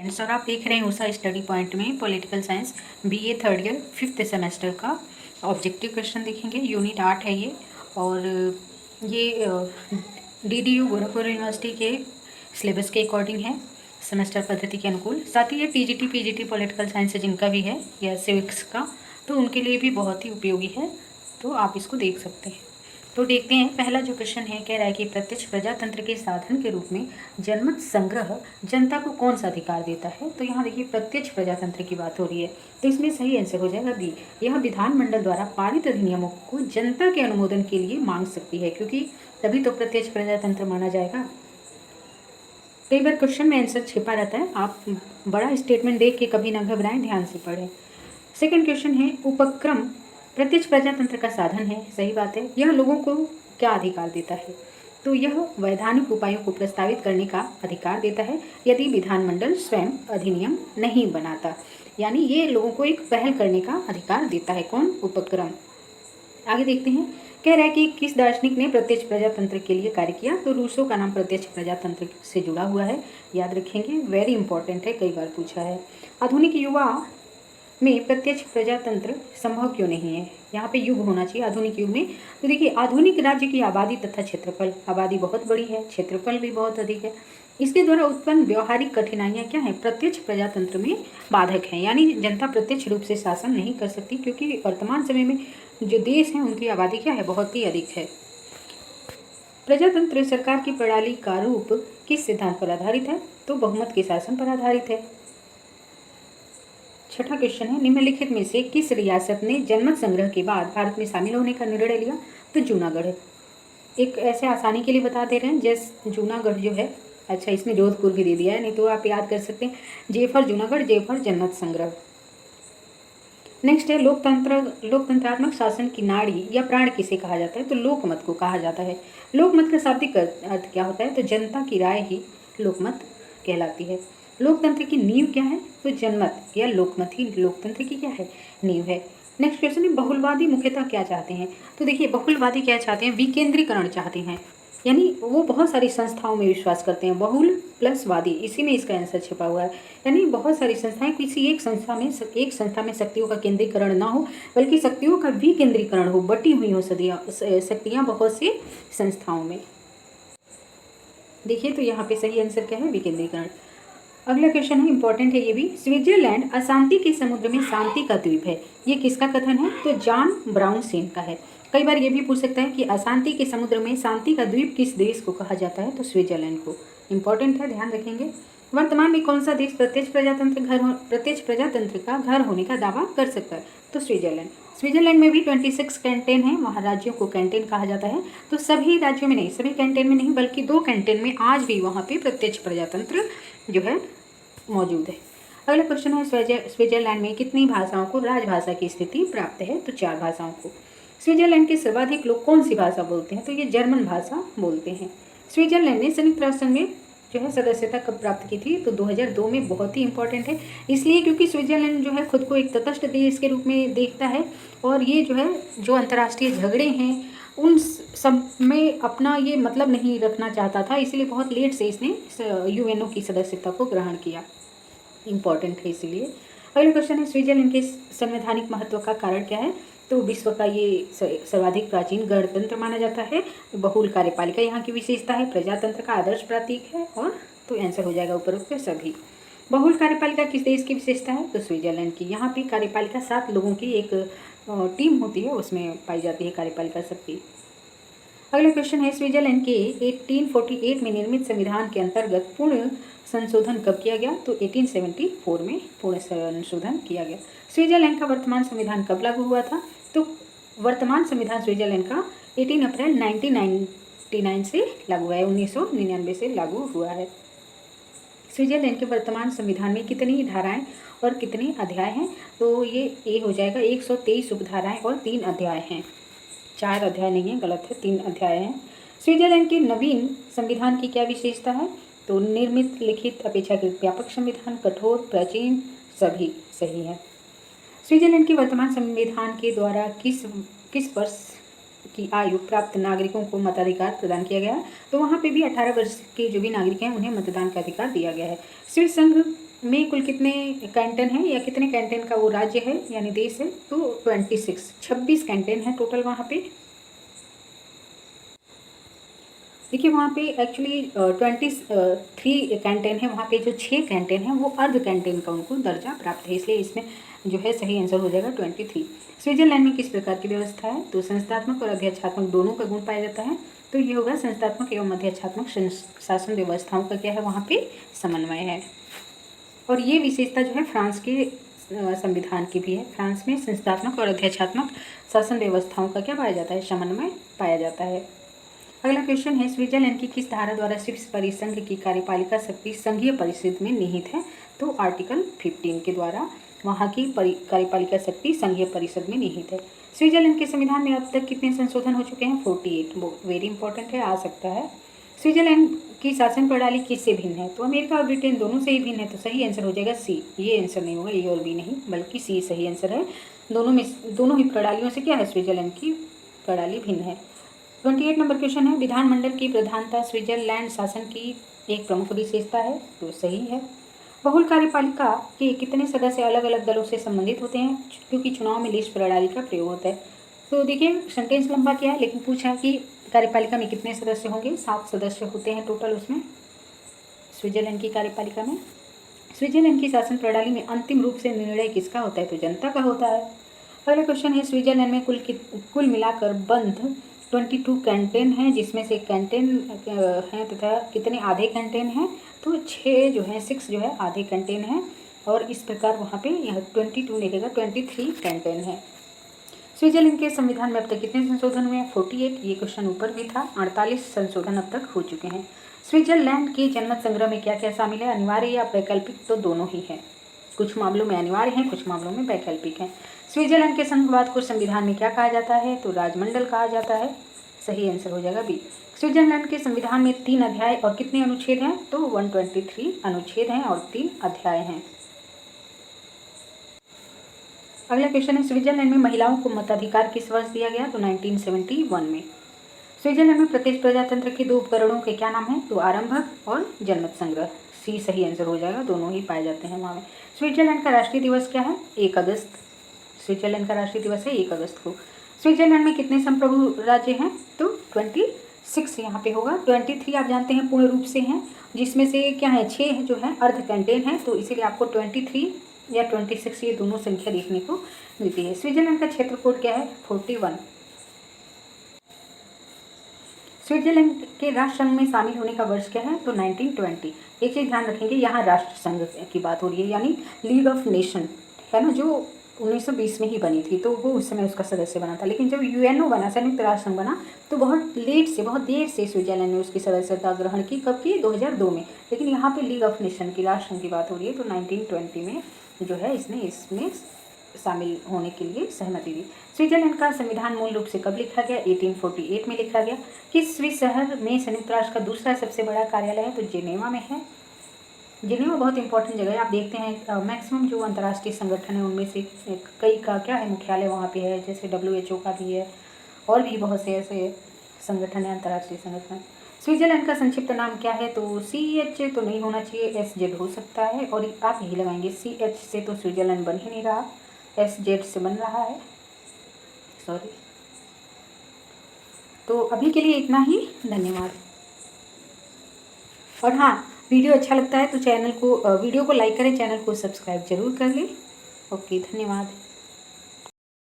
Friends, और आप देख रहे हैं उषा स्टडी पॉइंट में political science BA third year 5th semester का ऑब्जेक्टिव क्वेश्चन देखेंगे। यूनिट 8 है ये, और ये डीडीयू गोरखपुर यूनिवर्सिटी के सिलेबस के अकॉर्डिंग है, सेमेस्टर पद्धति के अनुकूल। साथ ही ये टीजीटी पीजीटी पॉलिटिकल साइंस जिनका भी है या सिविक्स का, तो उनके लिए भी बहुत ही उपयोगी है, तो आप इसको देख सकते हैं। तो देखते हैं, पहला जो क्वेश्चन है कह रहा है कि प्रत्यक्ष प्रजातंत्र के साधन के रूप में जनमत संग्रह जनता को कौन सा अधिकार देता है। तो यहाँ देखिए प्रत्यक्ष प्रजातंत्र की बात हो रही है, तो इसमें सही आंसर हो जाएगा बी। यह विधानमंडल द्वारा पारित अधिनियमों को जनता के अनुमोदन के लिए मांग सकती है, क्योंकि तभी तो प्रत्यक्ष प्रजातंत्र माना जाएगा। कई बार क्वेश्चन में आंसर छिपा रहता है, आप बड़ा स्टेटमेंट देख के कभी ना घबराएं, ध्यान से पढ़ें। सेकंड क्वेश्चन है, उपक्रम प्रत्यक्ष प्रजातंत्र का साधन है, सही बात है। यह लोगों को क्या अधिकार देता है, तो यह वैधानिक उपायों को प्रस्तावित करने का अधिकार देता है यदि विधानमंडल स्वयं अधिनियम नहीं बनाता, यानी ये लोगों को एक पहल करने का अधिकार देता है। कौन? उपक्रम। आगे देखते हैं, कह रहा है कि किस दार्शनिक ने प्रत्यक्ष प्रजातंत्र के लिए कार्य किया। तो रूसो का नाम प्रत्यक्ष प्रजातंत्र से जुड़ा हुआ है, याद रखेंगे, वेरी इंपॉर्टेंट है, कई बार पूछा है। आधुनिक युवा में प्रत्यक्ष प्रजातंत्र संभव क्यों नहीं है, यहाँ पे युग होना चाहिए आधुनिक युग में। तो देखिए, आधुनिक राज्य की आबादी तथा क्षेत्रफल, आबादी बहुत बड़ी है, क्षेत्रफल भी बहुत अधिक है, इसके द्वारा उत्पन्न व्यवहारिक कठिनाइयाँ क्या हैं, प्रत्यक्ष प्रजातंत्र में बाधक हैं, यानी जनता प्रत्यक्ष रूप से शासन नहीं कर सकती, क्योंकि वर्तमान समय में जो देश हैं उनकी आबादी क्या है, बहुत ही अधिक है। प्रजातंत्र सरकार की प्रणाली का रूप किस सिद्धांत पर आधारित है, तो बहुमत के शासन पर आधारित है। छठा क्वेश्चन है, निम्नलिखित में से किस रियासत ने जनमत संग्रह के बाद भारत में शामिल होने का निर्णय लिया। तो जूनागढ़। एक ऐसे आसानी के लिए बता दे रहे हैं, जैसे जूनागढ़ जो है, अच्छा इसमें जोधपुर भी दे दिया है, नहीं तो आप याद कर सकते हैं, J for Junagadh, J for जनमत संग्रह। नेक्स्ट है, लोकतंत्रात्मक शासन की नाड़ी या प्राण किसे कहा जाता है। तो लोकमत को कहा जाता है। लोकमत का शाब्दिक अर्थ क्या होता है, तो जनता की राय ही लोकमत कहलाती है। लोकतंत्र की नींव क्या है, तो जनमत या लोकमत ही लोकतंत्र की क्या है, नींव है। नेक्स्ट क्वेश्चन है, बहुलवादी मुख्यतः क्या चाहते हैं। तो देखिए, बहुलवादी क्या चाहते हैं, विकेंद्रीकरण चाहते हैं, यानी वो बहुत सारी संस्थाओं में विश्वास करते हैं। बहुल प्लस वादी, इसी में इसका आंसर छिपा हुआ है, यानी बहुत सारी संस्थाएं, किसी एक संस्था में शक्तियों का केंद्रीकरण ना हो, बल्कि शक्तियों का विकेंद्रीकरण हो, बटी हुई हो शक्तियाँ बहुत सी संस्थाओं में। देखिए, तो यहाँ पे सही आंसर क्या है, विकेंद्रीकरण। अगला क्वेश्चन है, इंपॉर्टेंट है ये भी, स्विट्जरलैंड अशांति के समुद्र में शांति का द्वीप है, ये किसका कथन है, तो जॉन ब्राउनसीन का है। कई बार ये भी पूछ सकता है कि अशांति के समुद्र में शांति का द्वीप किस देश को कहा जाता है, तो स्विट्जरलैंड को। इंपॉर्टेंट है, ध्यान रखेंगे। वर्तमान में कौन सा देश प्रत्यक्ष प्रजातंत्र का घर होने का दावा कर सकता है, तो स्विट्जरलैंड। स्विट्जरलैंड में भी 26 कैंटन है, वहाँ राज्यों को कैंटन कहा जाता है। तो सभी राज्यों में नहीं, सभी कैंटन में नहीं, बल्कि 2 कैंटन में आज भी वहाँ पे प्रत्यक्ष प्रजातंत्र जो है मौजूद है। अगला क्वेश्चन है, स्विट्जरलैंड में कितनी भाषाओं को राजभाषा की स्थिति प्राप्त है, तो 4 भाषाओं को। स्विट्जरलैंड के सर्वाधिक लोग कौन सी भाषा बोलते हैं, तो ये जर्मन भाषा बोलते हैं। स्विट्जरलैंड ने संयुक्त राष्ट्र संघ में जो है सदस्यता कब प्राप्त की थी, तो 2002 में। बहुत ही इंपॉर्टेंट है, इसलिए क्योंकि स्विट्जरलैंड जो है खुद को एक तटस्थ देश के रूप में देखता है, और ये जो है जो अंतर्राष्ट्रीय झगड़े हैं उन सब में अपना ये मतलब नहीं रखना चाहता था, इसलिए बहुत लेट से इसने यूएनओ की सदस्यता को ग्रहण किया। इम्पॉर्टेंट है इसलिए। अगला क्वेश्चन है, स्विट्जरलैंड के संवैधानिक महत्व का कारण क्या है, तो विश्व का ये सर्वाधिक प्राचीन गणतंत्र माना जाता है। बहुल कार्यपालिका यहाँ की विशेषता है, प्रजातंत्र का आदर्श प्रतीक है, और तो आंसर हो जाएगा उपरोक्त सभी। बहुल कार्यपालिका किस देश की विशेषता है, तो स्विट्जरलैंड की। यहाँ पे कार्यपालिका 7 लोगों की एक टीम होती है, उसमें पाई जाती है कार्यपालिका सबकी। अगला क्वेश्चन है, स्विट्जरलैंड के 1848 में निर्मित संविधान के अंतर्गत पूर्ण संशोधन कब किया गया, तो 1874 में पूर्ण संशोधन किया गया। स्विट्जरलैंड का वर्तमान संविधान कब लागू हुआ था, तो वर्तमान संविधान स्विट्जरलैंड का 18 अप्रैल 1999 से लागू हुआ है, 1999 से लागू हुआ है। स्विट्जरलैंड के वर्तमान संविधान में कितनी धाराएं और कितने अध्याय हैं, तो ये ए हो जाएगा, 123 उपधाराएं और 3 अध्याय हैं। 4 अध्याय नहीं है, गलत है, 3 अध्याय हैं। स्विट्जरलैंड के नवीन संविधान की क्या विशेषता है, तो निर्मित, लिखित, अपेक्षाकृत व्यापक संविधान, कठोर, प्राचीन, सभी सही है। स्विट्जरलैंड के वर्तमान संविधान के द्वारा किस वर्ष की आयु प्राप्त नागरिकों को मताधिकार प्रदान किया गया है, तो वहाँ पे भी 18 वर्ष के जो भी नागरिक हैं उन्हें मतदान का अधिकार दिया गया है। स्विस संघ में कुल कितने कैंटन हैं या कितने कैंटन का वो राज्य है यानी देश है, तो 26 कैंटन है टोटल वहाँ पे। देखिए वहाँ पे एक्चुअली 23 कैंटन है, वहाँ पे जो 6 कैंटन है वो अर्ध कैंटन का उनको दर्जा प्राप्त है, इसलिए इसमें जो है सही आंसर हो जाएगा 23। स्विट्जरलैंड में किस प्रकार की व्यवस्था है, तो संस्थात्मक और अध्यक्षात्मक दोनों का गुण पाया जाता है, तो ये होगा संस्थात्मक एवं अध्यक्षात्मक शासन व्यवस्थाओं का क्या है वहाँ पे समन्वय है। और ये विशेषता जो है फ्रांस के संविधान की भी है। फ्रांस में संस्थात्मक और अध्यक्षात्मक शासन व्यवस्थाओं का क्या पाया जाता है, समन्वय पाया जाता है। अगला क्वेश्चन है स्विट्जरलैंड की किस धारा द्वारा स्विस परिसंघ की कार्यपालिका शक्ति संघीय परिषद में निहित है, तो आर्टिकल 15 के द्वारा वहाँ की कार्यपालिका शक्ति संघीय परिषद में निहित है। स्विट्जरलैंड के संविधान में अब तक कितने संशोधन हो चुके हैं, 48। वो वेरी इंपॉर्टेंट है, आ सकता है। स्विट्जरलैंड की शासन प्रणाली किससे भिन्न है, तो अमेरिका और ब्रिटेन दोनों से ही भिन्न है, तो सही आंसर हो जाएगा सी। ये आंसर नहीं होगा, ए और बी नहीं बल्कि सी सही आंसर है। दोनों ही प्रणालियों से क्या है, स्विट्जरलैंड की प्रणाली भिन्न है। 28 नंबर क्वेश्चन है विधानमंडल की प्रधानता स्विट्जरलैंड शासन की एक प्रमुख विशेषता है, तो सही है। बहुल कार्यपालिका के कितने सदस्य अलग अलग दलों से संबंधित होते हैं, क्योंकि चुनाव में लिस्ट प्रणाली का प्रयोग होता है। तो देखिए सेंटेंस लंबा क्या है, लेकिन पूछा है कि कार्यपालिका में कितने सदस्य होंगे, 7 सदस्य होते हैं टोटल उसमें स्विट्जरलैंड की कार्यपालिका में। स्विट्जरलैंड की शासन प्रणाली में अंतिम रूप से निर्णय किसका होता है, तो जनता का होता है। अगला क्वेश्चन है स्विट्जरलैंड में कुल मिलाकर बंद 22 कैंटन हैं, जिसमें से कैंटन हैं तथा कितने आधे कैंटन हैं, तो 6 जो है 6 जो है आधे कैंटन हैं, और इस प्रकार वहाँ पे यह 22 लिखेगा, 23 कैंटन है। स्विट्जरलैंड के संविधान में अब तक कितने संशोधन हुए हैं, 48। ये क्वेश्चन ऊपर भी था, 48 संशोधन अब तक हो चुके हैं। स्विट्जरलैंड के जनमत संग्रह में क्या क्या शामिल है, अनिवार्य या वैकल्पिक, तो दोनों ही है। कुछ मामलों में अनिवार्य है, कुछ मामलों में वैकल्पिक है। स्विट्जरलैंड के संघवाद को संविधान में क्या कहा जाता है, तो राजमंडल कहा जाता है, सही आंसर हो जाएगा बी। स्विट्जरलैंड के संविधान में 3 अध्याय और कितने अनुच्छेद हैं, तो 123 अनुच्छेद हैं और 3 अध्याय हैं। अगला क्वेश्चन है स्विट्जरलैंड में महिलाओं को मताधिकार किस वर्ष दिया गया, तो 1971 में। स्विट्जरलैंड में प्रत्यक्ष प्रजातंत्र के 2 उपकरणों के क्या नाम हैं, तो आरंभक और जनमत संग्रह, सी सही आंसर हो जाएगा, दोनों ही पाए जाते हैं वहाँ में। स्विट्जरलैंड का राष्ट्रीय दिवस क्या है, 1 अगस्त। स्विट्जरलैंड का राष्ट्रीय दिवस है 1 अगस्त को। स्विट्जरलैंड में कितने संप्रभु राज्य हैं, तो 26 यहाँ पे होगा। 23 आप जानते हैं पूर्ण रूप से हैं, जिसमें से क्या है 6 जो है अर्ध कैंटेन है, तो इसीलिए आपको 23 या 26 ये दोनों संख्या देखने को मिलती है। स्विट्जरलैंड का क्षेत्र कोड क्या है, 41। स्विट्जरलैंड के राष्ट्र संघ में शामिल होने का वर्ष क्या है, तो 1920। एक चीज़ ध्यान रखेंगे, यहाँ राष्ट्र संघ की बात हो रही है, यानी लीग ऑफ नेशन है ना, जो 1920 में ही बनी थी, तो वो उस समय उसका सदस्य बना था। लेकिन जब यूएनओ बना, संयुक्त राष्ट्र संघ बना, तो बहुत देर से स्विट्जरलैंड ने उसकी सदस्यता ग्रहण की। कब की, 2002 में। लेकिन यहाँ पे लीग ऑफ नेशन की, राष्ट्र संघ की बात हो रही है, तो 1920 में जो है इसमें शामिल होने के लिए सहमति दी। स्विट्जरलैंड का संविधान मूल रूप से कब लिखा गया, 1848 में लिखा गया। किस स्विस शहर में संयुक्त राष्ट्र का दूसरा सबसे बड़ा कार्यालय है, तो जिनेवा में है। जिनेवा बहुत इंपॉर्टेंट जगह है, आप देखते हैं मैक्सिमम जो अंतर्राष्ट्रीय संगठन है उनमें से कई का क्या है, मुख्यालय वहाँ पे है, जैसे WHO का भी है, और भी बहुत से ऐसे संगठन है, अंतर्राष्ट्रीय संगठन। स्विट्जरलैंड का संक्षिप्त नाम क्या है, तो CH तो नहीं होना चाहिए, SZ हो सकता है, और आप यही लगाएंगे, CH से तो स्विट्जरलैंड बन ही नहीं रहा, SZ से बन रहा है, सॉरी। तो अभी के लिए इतना ही, धन्यवाद। और हाँ, वीडियो अच्छा लगता है तो वीडियो को लाइक करें, चैनल को सब्सक्राइब जरूर कर लें। ओके, धन्यवाद।